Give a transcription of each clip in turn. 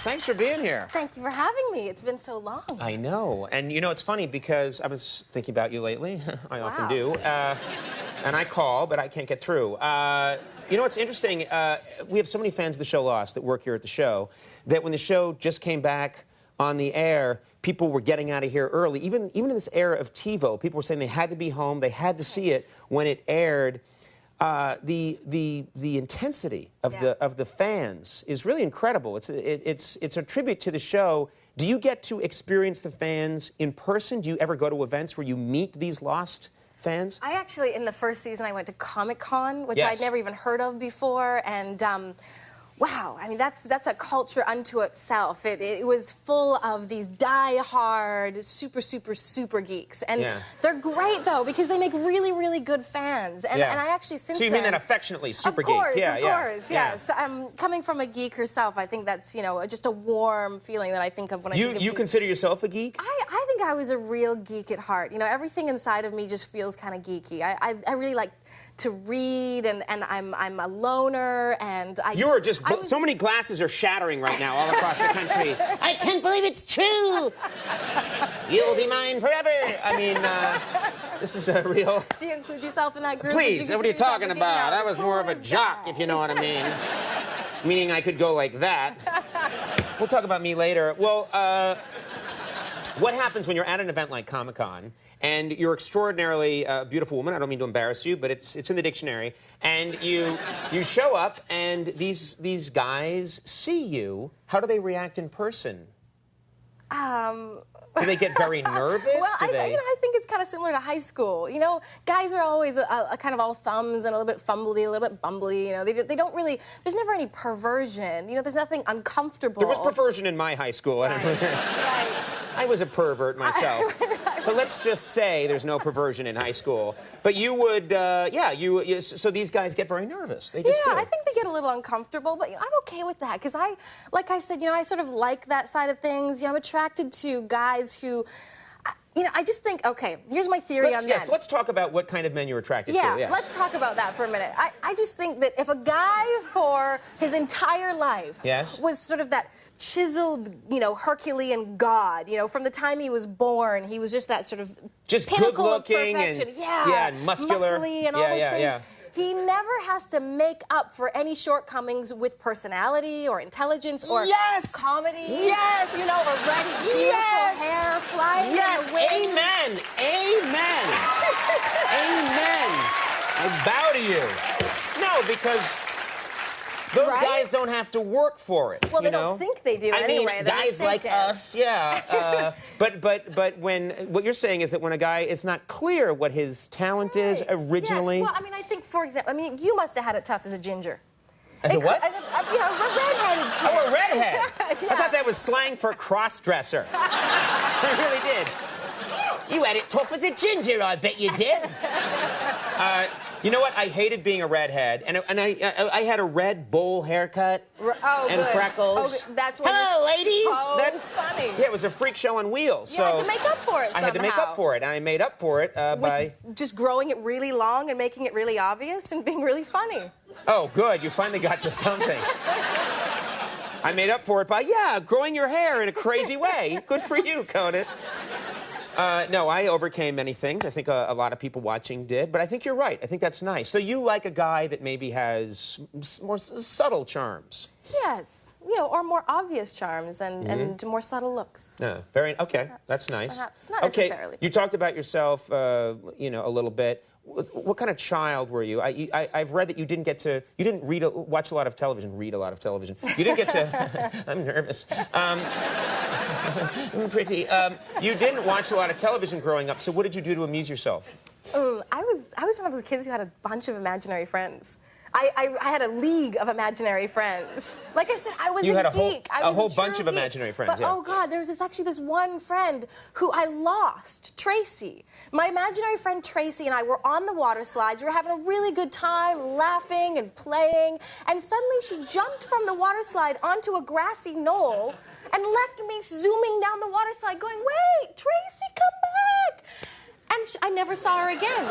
Thanks for being here. Thank you for having me. It's been so long. I know. And, you know, it's funny because I was thinking about you lately. I often do. And I call, but I can't get through. You know what's interesting? We have so many fans of the show Lost that work here at the show that when the show just came back on the air, people were getting out of here early. Even in this era of TiVo, people were saying they had to be home, they had to see it when it aired. The intensity of the fans is really incredible. It's a tribute to the show. Do you get to experience the fans in person? Do you ever go to events where you meet these Lost fans? I actually, in the first season, I went to Comic-Con, which I'd never even heard of before, and wow, I mean, that's a culture unto itself. It was full of these die-hard, super geeks. And they're great, though, because they make really, really good fans. And I actually, since then... So you mean that affectionately, super geek? Of course, yeah. So, coming from a geek herself, I think that's, you know, just a warm feeling that I think of when I think of You consider yourself a geek? I think I was a real geek at heart. You know, everything inside of me just feels kind of geeky. I really like to read, and I'm a loner, and You are just... So many glasses are shattering right now all across the country. I can't believe it's true! You'll be mine forever! I mean, this is a real... Do you include yourself in that group? Please, what are you talking about? I was more of a jock, if you know what I mean. Meaning I could go like that. We'll talk about me later. Well, what happens when you're at an event like Comic-Con and you're extraordinarily beautiful woman? I don't mean to embarrass you, but it's in the dictionary. And you show up, and these guys see you. How do they react in person? Do they get very nervous? Well, I think it's kind of similar to high school. You know, guys are always a kind of all thumbs and a little bit fumbly, a little bit bumbly. You know, they don't really. There's never any perversion. You know, there's nothing uncomfortable. There was perversion in my high school. Right. I was a pervert myself. But let's just say there's no perversion in high school. But you would, so these guys get very nervous. They just do. I think they get a little uncomfortable, but you know, I'm okay with that because like I said, you know, I sort of like that side of things. You know, I'm attracted to guys who, you know, I just think, okay, here's my theory on men. Let's talk about what kind of men you're attracted to. Yeah, let's talk about that for a minute. I just think that if a guy for his entire life was sort of that chiseled, you know, Herculean god, you know, from the time he was born, he was just that sort of just pinnacle of good-looking perfection. and muscular, muscly and all those things. He never has to make up for any shortcomings with personality or intelligence or comedy. Yes! You know, or red, beautiful hair flying in the wind. Amen! Amen! Amen! I bow to you. No, because those guys don't have to work for it. Well, they don't think they do anyway. I mean, guys like us, but when what you're saying is that when a guy is not clear what his talent is originally. Yes. Well, I mean, I think, for example, I mean, you must have had it tough as a ginger. As a what? You know, a redheaded kid. Oh, a redhead. I thought that was slang for cross-dresser. I really did. You had it tough as a ginger, I bet you did. You know what? I hated being a redhead, and I had a red bowl haircut and freckles. Oh, that's what. Hello, ladies. Oh, funny. Yeah, it was a freak show on wheels. You had to make up for it somehow. I had to make up for it, and I made up for it by just growing it really long and making it really obvious and being really funny. Oh, good. You finally got to something. I made up for it by growing your hair in a crazy way. Good for you, Conan. No, I overcame many things. I think a lot of people watching did, but I think you're right. I think that's nice. So you like a guy that maybe has more subtle charms. Yes, you know, or more obvious charms and more subtle looks. Yeah, okay. That's nice. Perhaps not necessarily. You talked about yourself, you know, a little bit. What kind of child were you? I've read that you didn't watch a lot of television. Read a lot of television. You didn't get to. I'm nervous. Pretty. You didn't watch a lot of television growing up. So what did you do to amuse yourself? I was one of those kids who had a bunch of imaginary friends. I had a league of imaginary friends. Like I said, I was a geek. I was a whole bunch of imaginary friends. But oh God, there was actually this one friend who I lost, Tracy. My imaginary friend Tracy and I were on the water slides. We were having a really good time, laughing and playing. And suddenly she jumped from the water slide onto a grassy knoll and left me zooming down the water slide, going, "Wait, Tracy, come back!" And I never saw her again.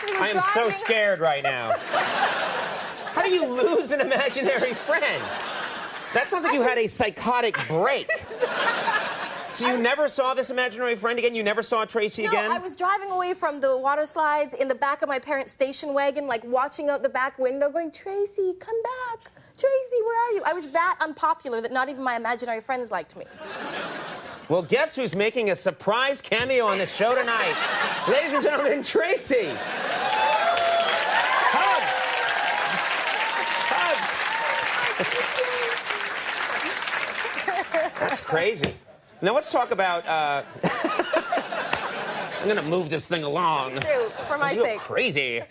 actually was I am driving. so scared right now. How do you lose an imaginary friend? That sounds like you had a psychotic break. So you never saw this imaginary friend again? You never saw Tracy again? No, I was driving away from the water slides in the back of my parents' station wagon, like watching out the back window, going, Tracy, come back. Tracy, where are you? I was that unpopular that not even my imaginary friends liked me. Well, guess who's making a surprise cameo on the show tonight? Ladies and gentlemen, Tracy. Hug. Hug. That's crazy. Now let's talk about. I'm gonna move this thing along. True, for my You're sake. Crazy.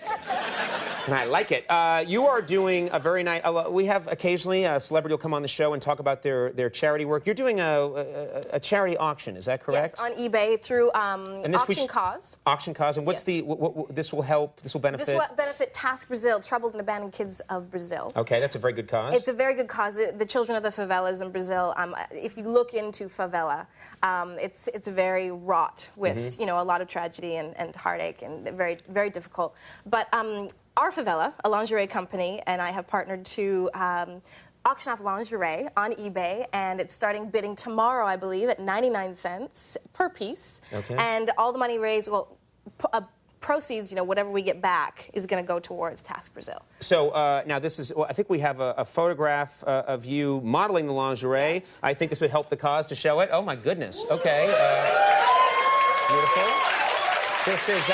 And I like it. You are doing a very nice. We have occasionally a celebrity will come on the show and talk about their charity work. You're doing a charity auction, is that correct? Yes, on eBay through LNwCOB. LNwCOB, and what's Yes. This will help. This will benefit. This will benefit Task Brazil, troubled and abandoned kids of Brazil. Okay, that's a very good cause. It's a very good cause. The children of the favelas in Brazil. If you look into favela, it's very wrought with a lot of tragedy and heartache and very very difficult. But our favela, a lingerie company, and I have partnered to auction off lingerie on eBay, and it's starting bidding tomorrow, I believe, at 99 cents per piece. Okay. And all the money raised, proceeds, whatever we get back, is going to go towards Task Brazil. So now this is, I think we have a photograph of you modeling the lingerie. Yes. I think this would help the cause to show it. Oh my goodness. Okay. Beautiful. This is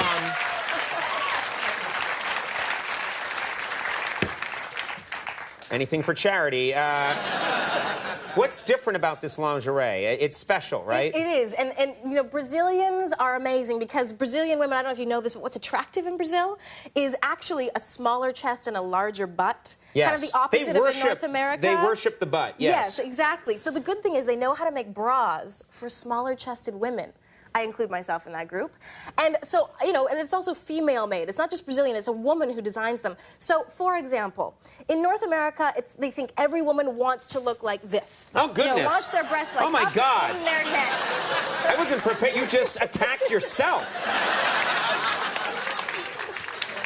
anything for charity. What's different about this lingerie? It's special, right? It is, and Brazilians are amazing because Brazilian women, I don't know if you know this, but what's attractive in Brazil is actually a smaller chest and a larger butt. Yes. Kind of the opposite of in North America. They worship the butt, yes. Yes, exactly. So the good thing is they know how to make bras for smaller-chested women. I include myself in that group. And so, and it's also female-made. It's not just Brazilian, it's a woman who designs them. So, for example, in North America, they think every woman wants to look like this. Oh, goodness. Wants their breasts like oh, my up God. in their neck. I wasn't prepared. You just attacked yourself.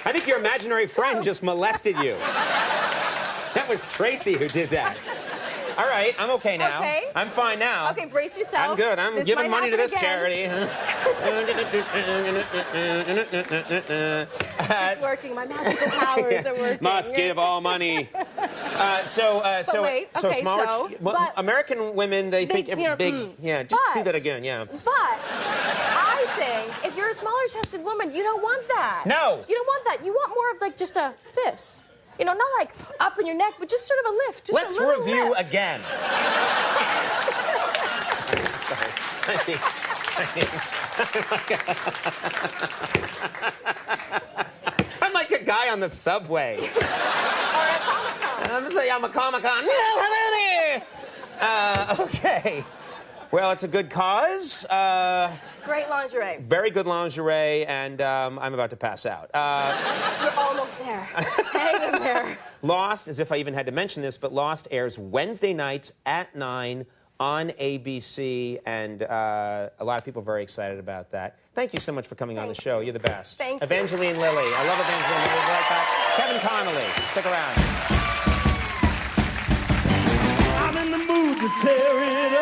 I think your imaginary friend just molested you. That was Tracy who did that. All right, I'm okay now. Okay. I'm fine now. Okay, brace yourself. I'm good. I'm This giving might money to this happen charity. It's working. My magical powers are working. Must give all money. So smaller. but American women, they think big. Yeah, just do that again. Yeah. But I think if you're a smaller-chested woman, you don't want that. No. You don't want that. You want more of like just this. Not like up in your neck, but just sort of a lift. Just Let's a little review lift. again. I'm like a guy on the subway. Or a Comic-Con. I'm a Comic-Con. Hello there. Okay. Well, it's a good cause. Great lingerie. Very good lingerie, and I'm about to pass out. You're almost there. Hang in there. Lost, as if I even had to mention this, but Lost airs Wednesday nights at 9 on ABC, and a lot of people are very excited about that. Thank you so much for coming on the show. You're the best. Thank you. Evangeline Lilly. I love Evangeline Lilly. We'll be right back. Kevin Connolly. Stick around. I'm in the mood to tear it up.